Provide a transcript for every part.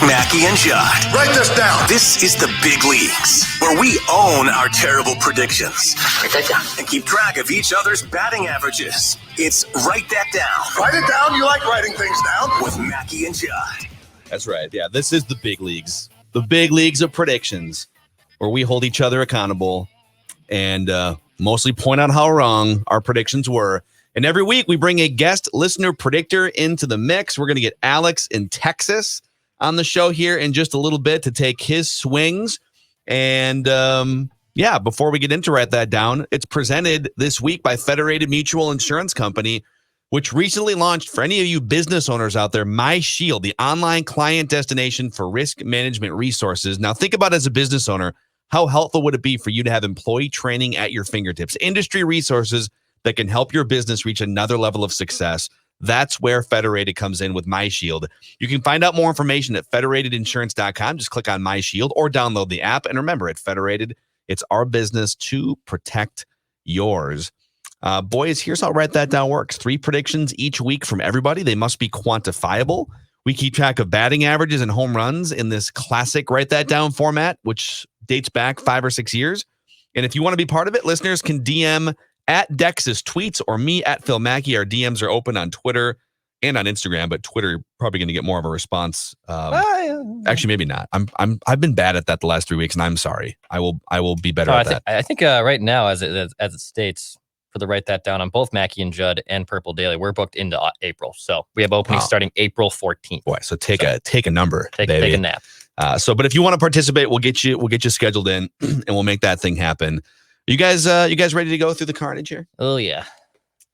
Mackey and Judd. Write this down. This is the big leagues, where we own our terrible predictions. Write that down. And keep track of each other's batting averages. It's Write That Down. Write it down. You like writing things down? With Mackey and Judd. That's right. Yeah, this is the big leagues. The big leagues of predictions, where we hold each other accountable and mostly point out how wrong our predictions were. And every week we bring a guest listener predictor into the mix. We're going to get Alex in Texas on the show here in just a little bit to take his swings. And before we get into Write That Down, it's presented this week by Federated Mutual Insurance Company, which recently launched, for any of you business owners out there, MyShield, the online client destination for risk management resources. Now think about, as a business owner, how helpful would it be for you to have employee training at your fingertips, industry resources that can help your business reach another level of success. That's where Federated comes in with MyShield. You can find out more information at federatedinsurance.com. Just click on MyShield or download the app. And remember, at Federated, it's our business to protect yours. Boys, here's how Write That Down works. 3 predictions each week from everybody. They must be quantifiable. We keep track of batting averages and home runs in this classic Write That Down format, which dates back 5 or 6 years. And if you want to be part of it, listeners can DM at Dex's tweets or me at Phil Mackey. Our DMs are open on Twitter and on Instagram, but Twitter probably going to get more of a response. Actually, maybe not. I've been bad at that the last 3 weeks, and I'm sorry. I will be better at that. I think right now, as it states, for the Write That Down on both Mackey and Judd and Purple Daily, we're booked into April, so we have openings starting April 14th. Boy, so take a number, take a nap. But if you want to participate, we'll get you scheduled in, and we'll make that thing happen. You guys ready to go through the carnage here? Oh yeah.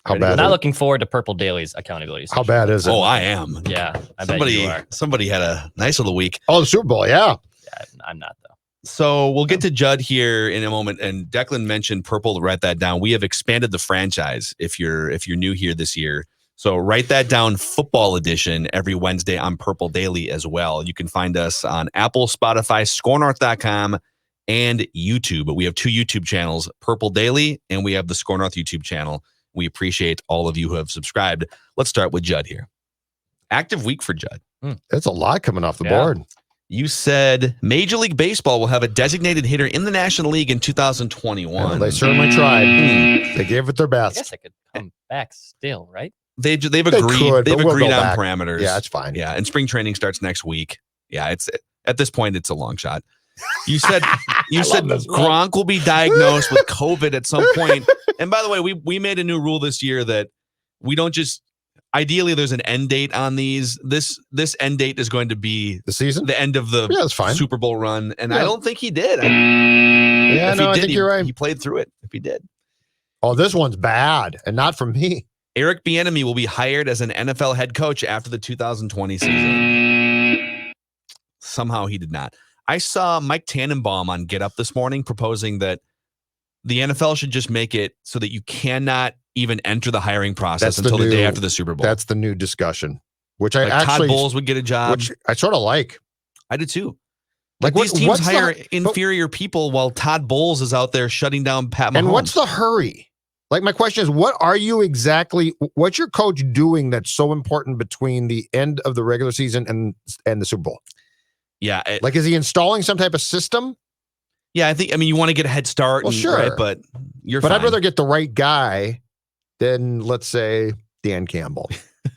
How bad? Not looking forward to Purple Daily's accountability session. How bad is it? Oh, I am. Yeah, I bet you are. Somebody had a nice little week. Oh, the Super Bowl, yeah. Yeah, I'm not though. So we'll get to Judd here in a moment. And Declan mentioned Purple. Write that down. We have expanded the franchise. If you're new here this year, so Write That Down Football Edition every Wednesday on Purple Daily as well. You can find us on Apple, Spotify, ScoreNorth.com, and YouTube. But we have 2 YouTube channels, Purple Daily, and we have the Score North YouTube channel. We appreciate all of you who have subscribed. Let's start with Judd here. Active week for Judd. That's a lot coming off the board. You said Major League Baseball will have a designated hitter in the National League in 2021. Well, they certainly tried. They gave it their best. I guess I could come back still, right? They've agreed. They've agreed on back. parameters. Yeah, it's fine. Yeah, and spring training starts next week. Yeah, it's at this point it's a long shot. You said Gronk will be diagnosed with COVID at some point. And by the way, we made a new rule this year that we don't just. Ideally, there's an end date on these. This end date is going to be the season, the end of the Super Bowl run, and I don't think he did. I think you're right. He played through it. If he did, oh, this one's bad, and not from me. Eric Bieniemy will be hired as an NFL head coach after the 2020 season. Somehow he did not. I saw Mike Tannenbaum on Get Up this morning proposing that the NFL should just make it so that you cannot even enter the hiring process until the day after the Super Bowl. That's the new discussion, which like Todd Bowles would get a job. Which I sort of like. I do too. Like these teams hire inferior people while Todd Bowles is out there shutting down Pat Mahomes. And what's the hurry? Like, my question is, what's your coach doing that's so important between the end of the regular season and the Super Bowl? Yeah. Is he installing some type of system? Yeah, I mean, you want to get a head start. Well, sure. Right, but fine. I'd rather get the right guy than, let's say, Dan Campbell.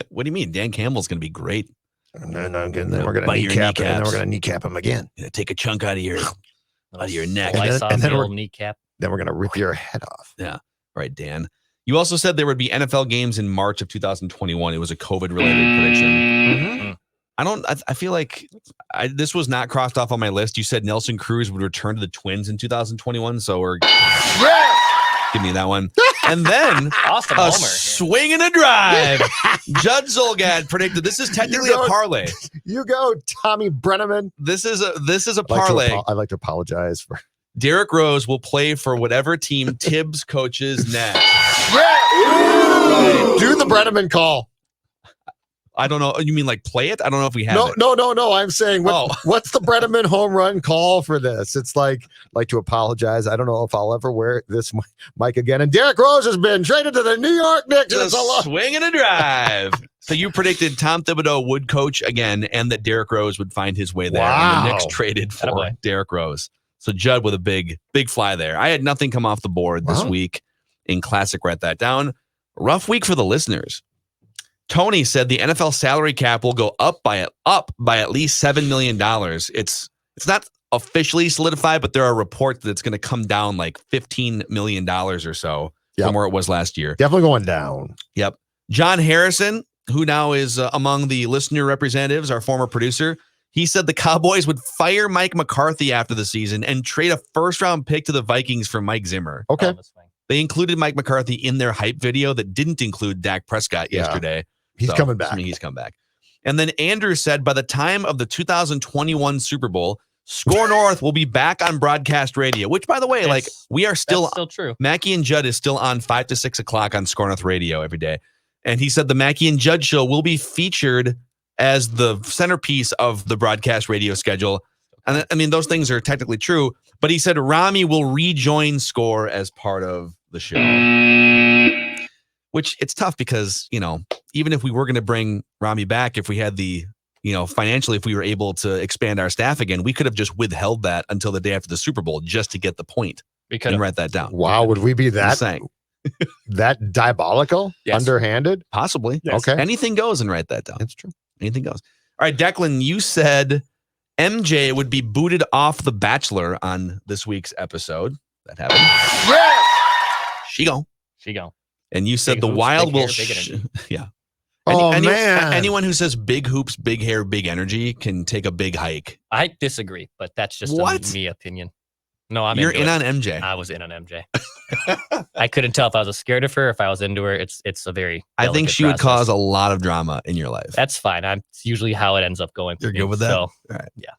What do you mean? Dan Campbell's going to be great. And then we're going to kneecap him again. Take a chunk out of your neck. And then we're kneecap. Then we're going to rip your head off. Yeah. Right, Dan. You also said there would be NFL games in March of 2021. It was a COVID-related prediction. Mm-hmm. I feel like this was not crossed off on my list. You said Nelson Cruz would return to the Twins in 2021, so we're give me that one. And then awesome a swing and a drive. Judd Zolgad predicted this is technically a parlay. You go, Tommy Brenneman. This is a parlay. I'd like to apologize for. Derrick Rose will play for whatever team Tibbs coaches next. Yeah. Do the Brenneman call. I don't know. You mean like play it? I don't know if we have No, it. no. I'm saying, what's the Brenneman home run call for this? It's like to apologize. I don't know if I'll ever wear this mic again. And Derrick Rose has been traded to the New York Knicks. Just swing and a drive. So you predicted Tom Thibodeau would coach again and that Derrick Rose would find his way there. Wow. And the Knicks traded for Derrick Rose. So Judd with a big fly there. I had nothing come off the board this week in Classic Write That Down. Rough week for the listeners. Tony said the NFL salary cap will go up by at least $7 million. It's not officially solidified, but there are reports that it's going to come down like $15 million or so from where it was last year. Definitely going down. Yep. John Harrison, who now is among the listener representatives, our former producer, he said the Cowboys would fire Mike McCarthy after the season and trade a first-round pick to the Vikings for Mike Zimmer. Okay. They included Mike McCarthy in their hype video that didn't include Dak Prescott yesterday. He's coming back. He's come back. And then Andrew said by the time of the 2021 Super Bowl, Score North will be back on broadcast radio, which, by the way, we are still true. Mackey and Judd is still on 5 to 6 o'clock on Score North radio every day. And he said the Mackey and Judd show will be featured as the centerpiece of the broadcast radio schedule. And I mean, those things are technically true, but he said Rami will rejoin Score as part of the show. Which it's tough because, even if we were going to bring Rami back, if we had the, financially, if we were able to expand our staff again, we could have just withheld that until the day after the Super Bowl just to get the point. We could and write that down. Wow, would we be that diabolical? Yes. Underhanded? Possibly. Yes. Okay. Anything goes and write that down. That's true. Anything goes. All right, Declan, you said MJ would be booted off The Bachelor on this week's episode. That happened. Yes! She go. And you said Big the hoops, Wild big will. hair, big energy. Yeah. Man. Anyone who says big hoops, big hair, big energy can take a big hike. I disagree, but that's just a me opinion. No, You're in on MJ. I was in on MJ. I couldn't tell if I was scared of her, if I was into her. It's a very I think she would cause a lot of drama in your life. That's fine. It's usually how it ends up going. You're good with that? So, all right. Yeah.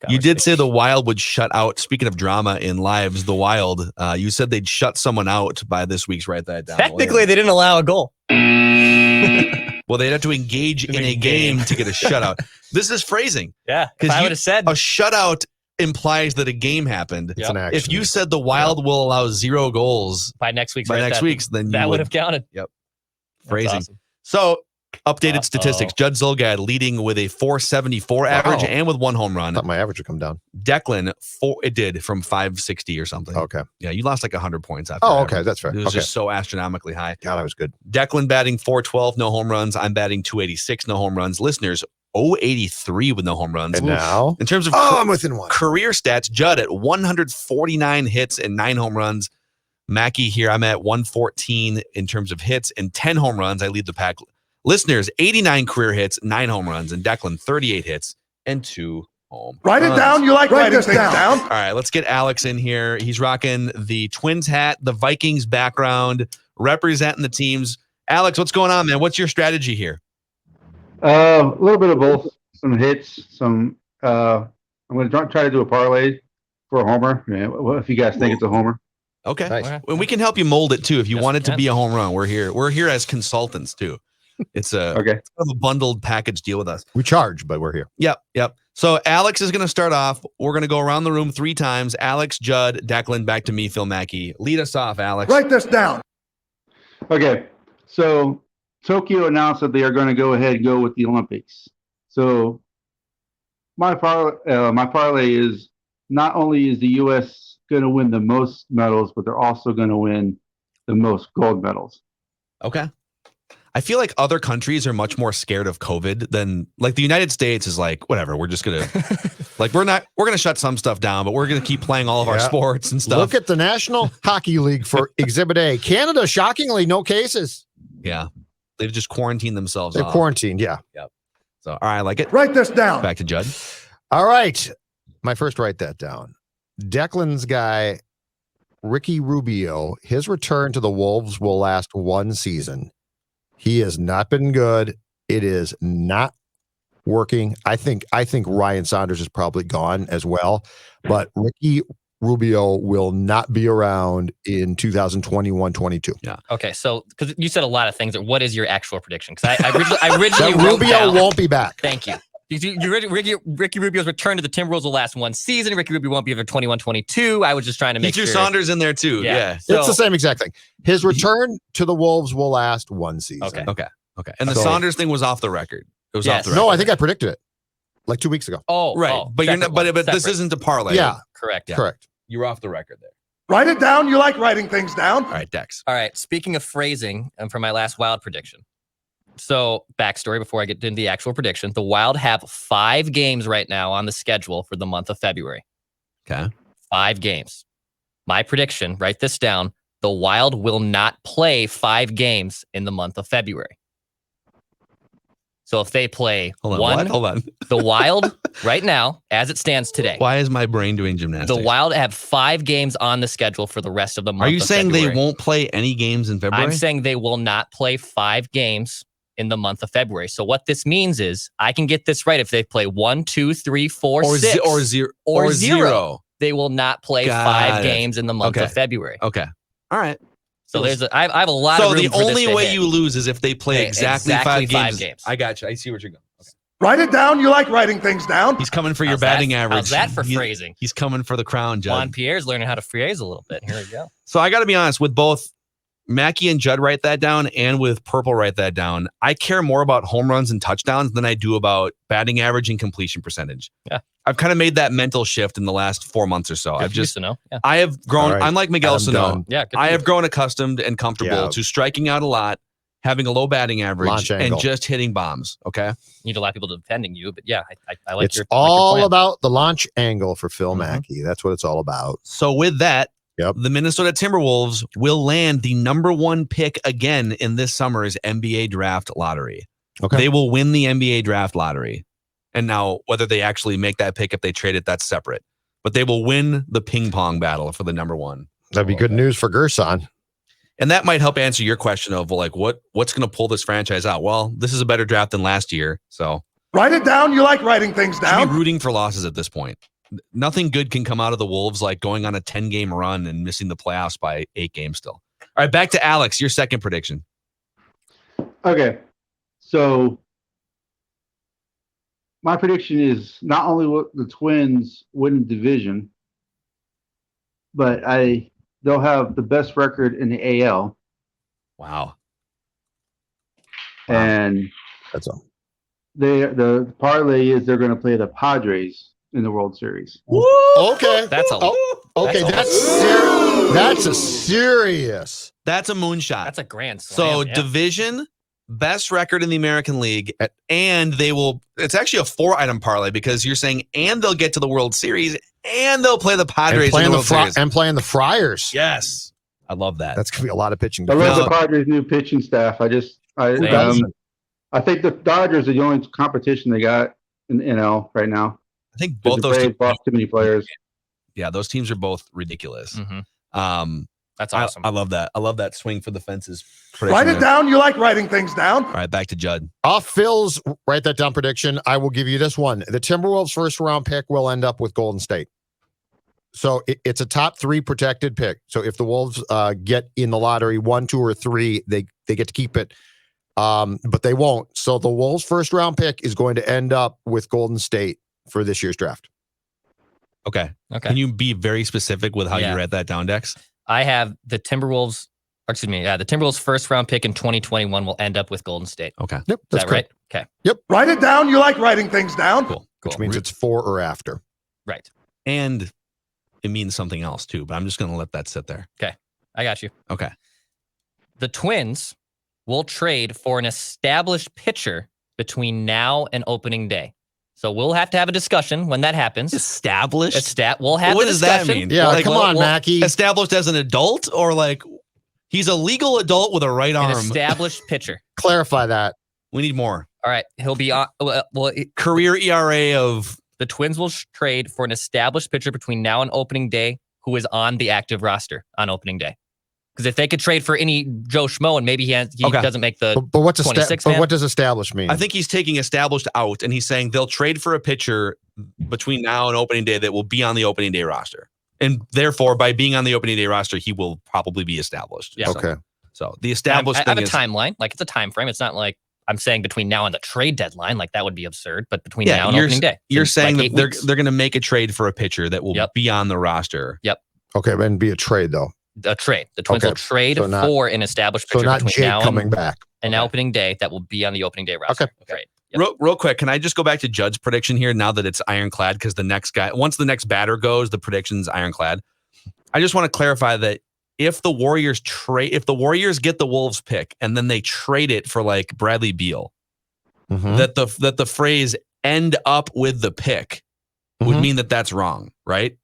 You did say the Wild would shut out. Speaking of drama in lives, the Wild, you said they'd shut someone out by this week's Write That Down. Technically, they didn't allow a goal. Well, they'd have to engage in a game to get a shutout. This is phrasing. Yeah. Because I would have said a shutout implies that a game happened. It's an action. If you said the Wild will allow 0 goals by next week's, then that would have counted. Yep. That's Phrasing. awesome. So, updated statistics. Judd Zulgad leading with a .474 average and with 1 home run. I thought my average would come down. Declan, it did from 560 or something. Okay. Yeah, you lost like 100 points after. Oh, okay. That's fair. It was just so astronomically high. God, I was good. Declan batting .412, no home runs. I'm batting .286, no home runs. Listeners, .083 with no home runs. And now? In terms of I'm within one. Career stats, Judd at 149 hits and 9 home runs. Mackey here, I'm at 114 in terms of hits and 10 home runs. I lead the pack. Listeners, 89 career hits, 9 home runs, and Declan, 38 hits and 2 home Write runs. it down. You like writing things down. All right, let's get Alex in here. He's rocking the Twins hat, the Vikings background, representing the teams. Alex, what's going on, man? What's your strategy here? A little bit of both. Some hits, some. I'm going to try to do a parlay for a homer. Yeah, what if you guys think it's a homer? Okay. Nice. Well, we can help you mold it too if you Yes, want it to we be a home run. We're here. We're here as consultants too. It's Okay. it's kind of a bundled package deal with us. We charge, but we're here. Yep. So Alex is going to start off. We're going to go around the room 3 times. Alex, Judd, Declan, back to me, Phil Mackey. Lead us off, Alex. Write this down. Okay. So Tokyo announced that they are going to go ahead and go with the Olympics. So my parlay is not only is the U.S. going to win the most medals, but they're also going to win the most gold medals. Okay. I feel like other countries are much more scared of COVID than like the United States is like, whatever, we're just going to like, we're going to shut some stuff down, but we're going to keep playing all of our sports and stuff. Look at the National Hockey League for Exhibit A. Canada, shockingly, no cases. Yeah. They've just quarantined themselves. They're quarantined. Yeah. Yep. So, all right, I like it. Write this down. Back to Judd. All right. My first, write that down. Declan's guy, Ricky Rubio, his return to the Wolves will last 1 season. He has not been good. It is not working. I think Ryan Saunders is probably gone as well. But Ricky Rubio will not be around in 2021-22. Yeah. Okay, so because you said a lot of things, what is your actual prediction? Because I originally That wrote Rubio down, won't be back. Thank you. Ricky Rubio's return to the Timberwolves will last one season. Ricky Rubio won't be here for 21-22. I was just trying to make He threw sure. Saunders in there too. Yeah. So, It's the same exact thing. His return to the Wolves will last one season. Okay. Okay. And the So- Saunders thing was off the record. It was Yes. off the record. No, I think I predicted it like 2 weeks ago. Right. But you're not, but this separate. isn't a parlay. Yeah, Correct. correct. You're off the record there. Write it down. You like writing things down. All right, Dex. All right. Speaking of phrasing, and for my last Wild prediction. So, backstory before I get into the actual prediction. The Wild have 5 games right now on the schedule for the month of February. Okay. 5 games. My prediction, write this down. The Wild will not play 5 games in the month of February. So if they play Hold on. the Wild right now, as it stands today, Why is my brain doing gymnastics? the Wild have 5 games on the schedule for the rest of the month. Are you of saying February. they won't play any games in February? I'm saying they will not play 5 games in the month of February. So what this means is I can get this right if they play 1, 2, 3, 4, or 6, or zero. They will not play Got 5 it. games in the month Okay. of February. Okay. All right. So I have a lot of So room the for this only to way hit. you lose is if they play Okay, exactly, exactly 5 5 games. games. I got you. I see what you're going. Okay. Write it down. You like writing things down. He's coming for your How's batting that? average. How's that for He- phrasing? He's coming for the crown, Judd. Juan Pierre's learning how to phrase a little bit. Here we go. So I got to be honest with both Mackey and Judd write that down and with Purple write that down. I care more about home runs and touchdowns than I do about batting average and completion percentage. Yeah. I've kind of made that mental shift in the last 4 months or so. Good I've for you, just, Sano. Yeah. I have grown, All right. I'm like Miguel I'm Sano. done. Yeah. Good I for have you. grown accustomed and comfortable Yeah. to striking out a lot, having a low batting average, Launch and angle. just hitting bombs. Okay. Need a lot of people defending you, but yeah, I like It's your all plan. about the launch angle for Phil Mhm. Mackey. That's what it's all about. So with that, Yep. the Minnesota Timberwolves will land the number 1 pick again in this summer's NBA draft lottery. Okay. They will win the NBA draft lottery. And now whether they actually make that pick if they trade it, that's separate. But they will win the ping pong battle for the number 1. That'd be good news for Gerson. And that might help answer your question of like what's going to pull this franchise out. Well, this is a better draft than last year. So Write it down. You like writing things should be down. rooting for losses at this point. Nothing good can come out of the Wolves like going on a 10-game run and missing the playoffs by 8 games still. All right, back to Alex, your second prediction. Okay. So my prediction is not only will the Twins win the division, but they'll have the best record in the AL. Wow. And That's all. the parlay is they're going to play the Padres in the World Series. Okay. That's a Okay, that's a serious. That's a moonshot. that's a grand So slam. Yeah. division, best record in the American League, and they will. It's actually a 4-item parlay because you're saying, and they'll get to the World Series, and they'll play the Padres And playing in the the World Series. and playing the Friars. Yes, I love that. That's gonna be a lot of pitching. I love No. the Padres' new pitching staff. I think the Dodgers are the only competition they got in the NL right now. I think 'Cause both the those. Braves lost too many players. Yeah, those teams are both ridiculous. Mhm. Um, That's awesome. I love that. I love that swing for the fences. Write prediction it there. down. You like writing things down. All right, back to Judd. Off Phil's write that down prediction. I will give you this one. The Timberwolves' first round pick will end up with Golden State. So it's a top 3 protected pick. So if the Wolves get in the lottery 1, 2, or 3, they get to keep it. But they won't. So the Wolves' first round pick is going to end up with Golden State for this year's draft. Okay. Okay. Can you be very specific with how Yeah. you write that down, Dex? I have the Timberwolves. The Timberwolves' first round pick in 2021 will end up with Golden State. Okay. Yep, Is that's that right? correct. Okay. Write it down. You like writing things down. Cool. Which means it's 4 or after. Right. And it means something else too, but I'm just going to let that sit there. I got you. Okay. The Twins will trade for an established pitcher between now and opening day. So we'll have to have a discussion when that happens. Established? We'll have What the does that discussion. mean? Yeah, Like, come well, on, well, Mackey. Established as an adult or like he's a legal adult with a right An arm? established pitcher. Clarify that. We need more. All right. He'll be on. Career ERA of The Twins will trade for an established pitcher between now and opening day who is on the active roster on opening day. Because if they could trade for any Joe Schmo and maybe he Okay. doesn't make the But what's 26 but man? what does established mean? I think he's taking established out and he's saying they'll trade for a pitcher between now and opening day that will be on the opening day roster. And therefore, by being on the opening day roster, he will probably be established. Yeah. Okay. So the established I have thing a is timeline. Like, it's a time frame. It's not like I'm saying between now and the trade deadline. Like, that would be absurd. But between now and opening day, you're it's saying like that 8 weeks. they're going to make a trade for a pitcher that will be on the roster. Okay, and be a trade though. A trade. The Twins will trade So not- for an established pitcher So not between Jake now coming back. and opening day that will be on the opening day roster. Okay. Trade. Yep. Real quick, can I just go back to Judd's prediction here now that it's ironclad? Because the next guy, once the next batter goes, the prediction's ironclad. I just want to clarify that if the Warriors get the Wolves pick and then they trade it for like Bradley Beal, that the phrase "end up with the pick" would mean that that's wrong, right?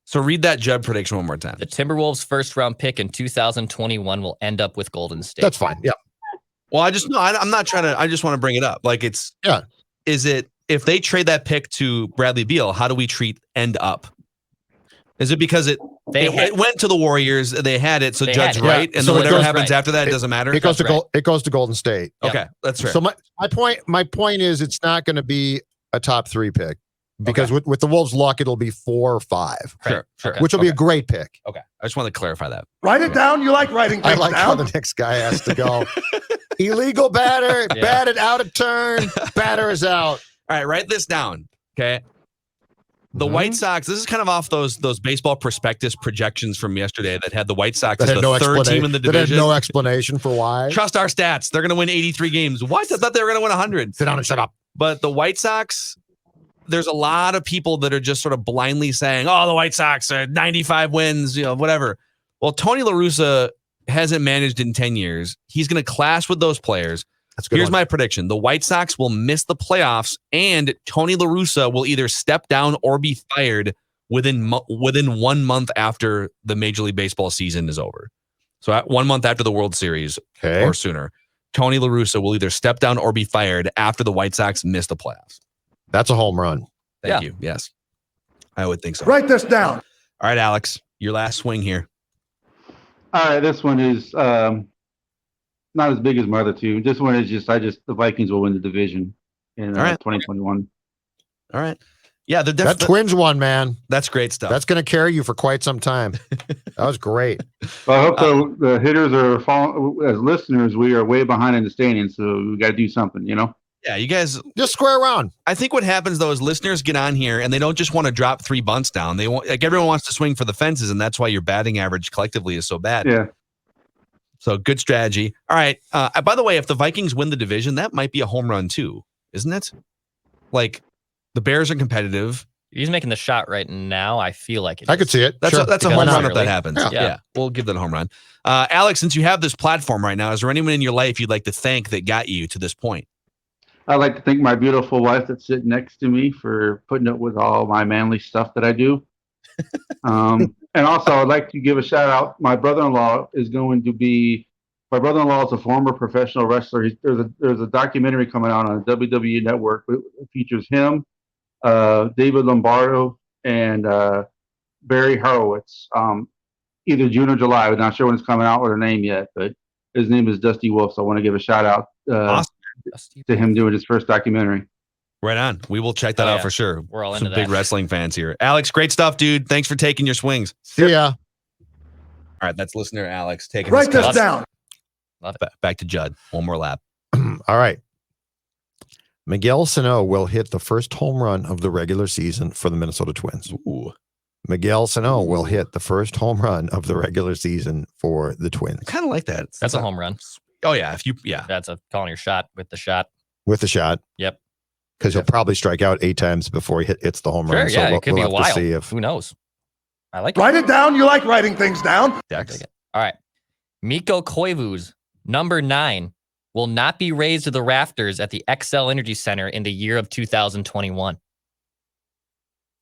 So read that Judd prediction one more time. The Timberwolves' first round pick in 2021 will end up with Golden State. That's fine. Yeah. Well, I'm not trying to. I just want to bring it up. Like is it if they trade that pick to Bradley Beal? How do we treat end up? Is it because it went to the Warriors? They had it, so Judd's right, and so then whatever goes, happens after that, it doesn't matter. It goes to Golden State. Okay, that's fair. So my point is, it's not going to be a top 3 pick because with the Wolves' luck, it'll be 4 or 5. Sure. Which will be a great pick. Okay, I just want to clarify that. Write it down. You like writing I things like how down. the next guy has to go. Illegal batter, batted out of turn, batter is out. All right, write this down. Okay. The White Sox, this is kind of off those baseball prospectus projections from yesterday that had the White Sox as the third team in the division. That had no explanation for why. Trust our stats. They're going to win 83 games. What? I thought they were going to win 100. Sit down and shut up. But the White Sox, there's a lot of people that are just sort of blindly saying, oh, the White Sox are 95 wins, whatever. Well, Tony La Russa hasn't managed in 10 years. He's going to clash with those players. Here's my prediction. The White Sox will miss the playoffs, and Tony La Russa will either step down or be fired within 1 month after the Major League Baseball season is over. So 1 month after the World Series or sooner, Tony La Russa will either step down or be fired after the White Sox miss the playoffs. That's a home run. Thank you. Yes, I would think so. Write this down. All right, Alex, your last swing here. All right, this one is not as big as my other two. This one is the Vikings will win the division in 2021. All right. Yeah, that Twins one, man. That's great stuff. That's going to carry you for quite some time. That was great. Well, I hope the hitters are following. As listeners, we are way behind in the standings, so we got to do something, Yeah, you guys just square around. I think what happens though is listeners get on here and they don't just want to drop 3 bunts down. They want everyone wants to swing for the fences, and that's why your batting average collectively is so bad. Yeah. So good strategy. All right. By the way, if the Vikings win the division, that might be a home run too, isn't it? Like the Bears are competitive. He's making the shot right now. I feel like it. I could see it. That's sure. that's a home run if that happens. Yeah. We'll give that a home run. Alex, since you have this platform right now, is there anyone in your life you'd like to thank that got you to this point? I'd like to thank my beautiful wife that's sitting next to me for putting up with all my manly stuff that I do. And also, I'd like to give a shout out. My brother-in-law is a former professional wrestler. There's a documentary coming out on the WWE Network. It features him, David Lombardo, and Barry Horowitz. Either June or July. I'm not sure when it's coming out with a name yet, but his name is Dusty Wolf. So I want to give a shout out to him doing his first documentary. Right on. We will check that out for sure. We're all Some into big wrestling fans here. Alex, great stuff, dude. Thanks for taking your swings. See ya. All right, that's listener Alex taking Write his this down. Back to Judd. One more lap. All right. Miguel Sano will hit the first home run of the regular season for the Minnesota Twins. Ooh. Miguel Sano will hit the first home run of the regular season for the Twins. I kind of like that. That's a home run. Oh yeah, That's a calling your shot with the shot. With the shot. Yep. Because he'll probably strike out 8 times before he hits the home run. Sure, yeah, it could be a while. See if, who knows? I like Write it down. You like writing things down. Dex. All right. Mikko Koivu's number 9 will not be raised to the rafters at the XL Energy Center in the year of 2021.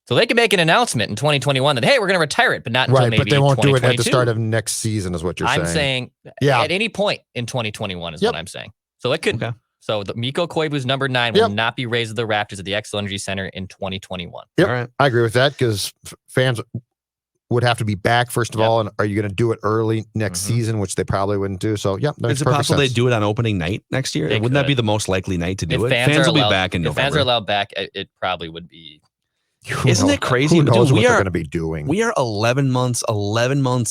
So they can make an announcement in 2021 that, hey, we're going to retire it, but not until maybe but they won't do it at the 2022. start of next season is what you're saying. I'm saying at any point in 2021 is what I'm saying. So it could. Okay. So the Mikko Koivu's number 9 will not be raised to the rafters at the XL Energy Center in 2021. Yep. All right. I agree with that because fans would have to be back, first of all. And are you going to do it early next season, which they probably wouldn't do? So, yeah. Is it possible they do it on opening night next year? Wouldn't that be the most likely night to do it? Fans will be back in November. If fans are allowed back, it probably would be. Isn't it crazy? Who knows Dude, what they're going to be doing? We are 11 months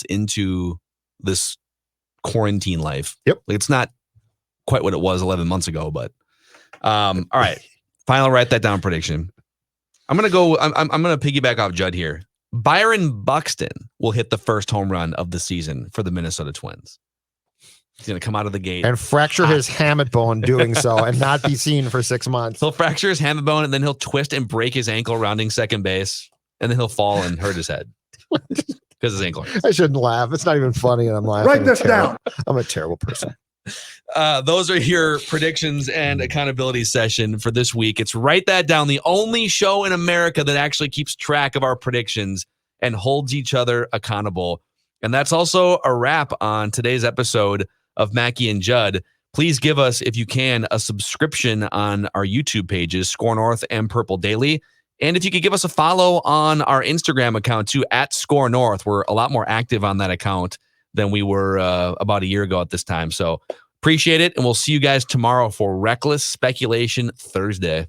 into this quarantine life. Yep. Like, it's not quite what it was 11 months ago, but all right. Final write that down prediction. I'm going to piggyback off Judd here. Byron Buxton will hit the first home run of the season for the Minnesota Twins. He's going to come out of the gate and fracture his hamate bone doing so and not be seen for 6 months. He'll fracture his hamate bone and then he'll twist and break his ankle rounding second base. And then he'll fall and hurt his head because his ankle hurts. I shouldn't laugh. It's not even funny, and I'm laughing. Write this down. I'm a terrible person. Those are your predictions and accountability session for this week. It's Write That Down, the only show in America that actually keeps track of our predictions and holds each other accountable. And that's also a wrap on today's episode of Mackey and Judd. Please give us, if you can, a subscription on our YouTube pages, Score North and Purple Daily. And if you could give us a follow on our Instagram account too, at Score North. We're a lot more active on that account than we were about a year ago at this time. So appreciate it. And we'll see you guys tomorrow for Reckless Speculation Thursday.